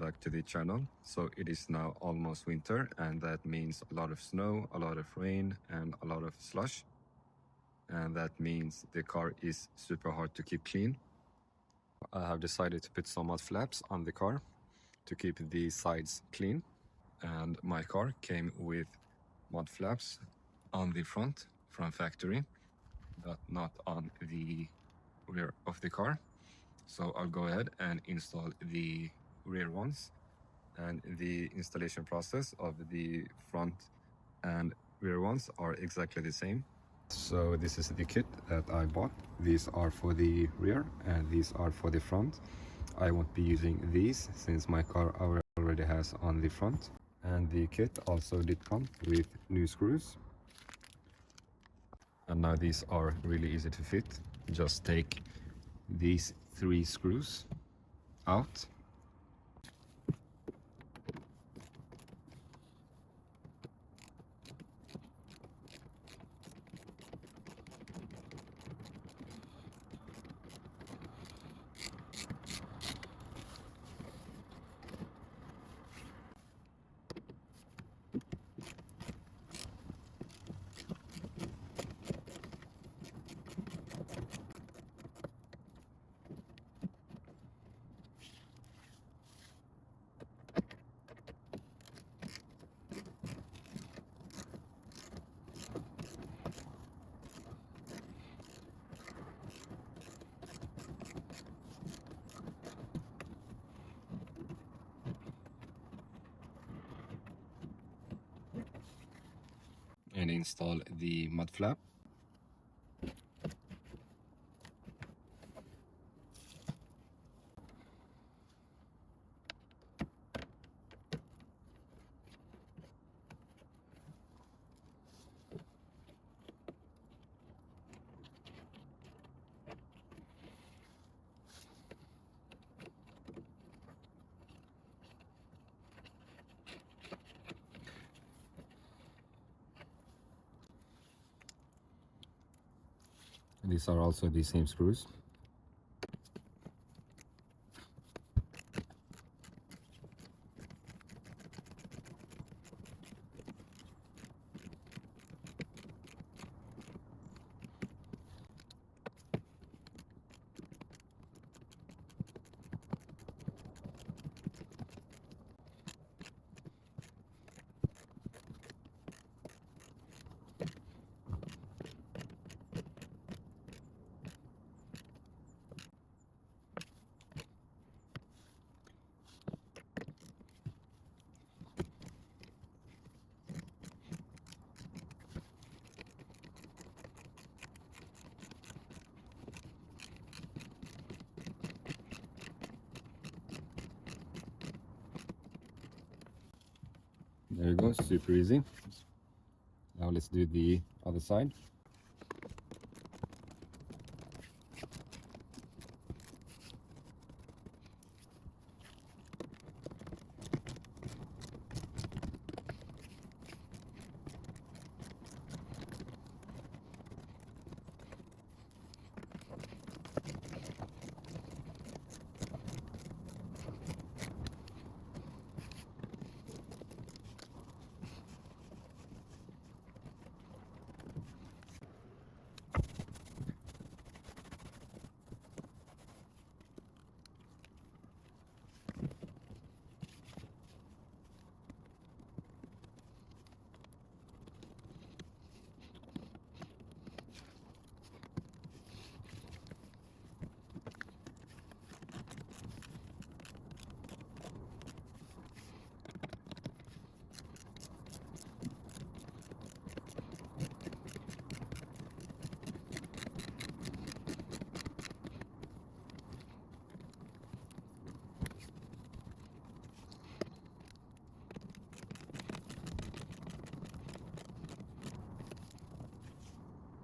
back to the channel. So it is now almost winter, and that means a lot of snow, a lot of rain, and a lot of slush. And that means the car is super hard to keep clean. I have decided to put some mud flaps on the car to keep the sides clean. And my car came with mud flaps on the front from factory, but not on the rear of the car. So I'll go ahead and install the rear ones, and the installation process of the front and rear ones are exactly the same. So this is the kit that I bought. These are for the rear and these are for the front. I won't be using these since my car already has on the front. And the kit also did come with new screws. And now these are really easy to fit. Just take these 3 screws out. And install the mud flap. These are also the same screws. There you go, super easy. Now let's do the other side.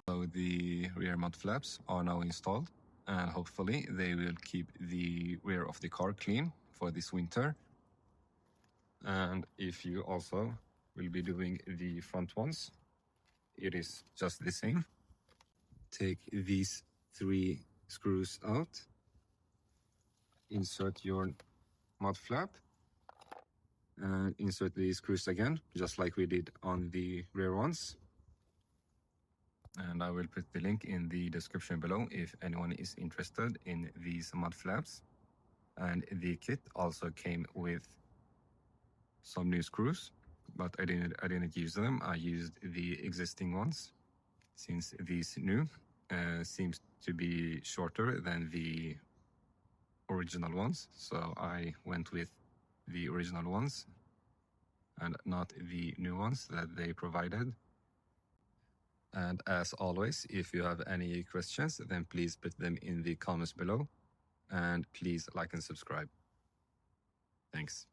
So the rear mud flaps are now installed, and hopefully they will keep the rear of the car clean for this winter. And if you also will be doing the front ones, it is just the same. Take these 3 screws out, insert your mud flap, and insert the screws again, just like we did on the rear ones. And I will put the link in the description below if anyone is interested in these mud flaps. And the kit also came with some new screws, but I didn't use them. I used the existing ones, since these new seems to be shorter than the original ones. So I went with the original ones and not the new ones that they provided. And as always, if you have any questions, then please put them in the comments below. And please like and subscribe. Thanks.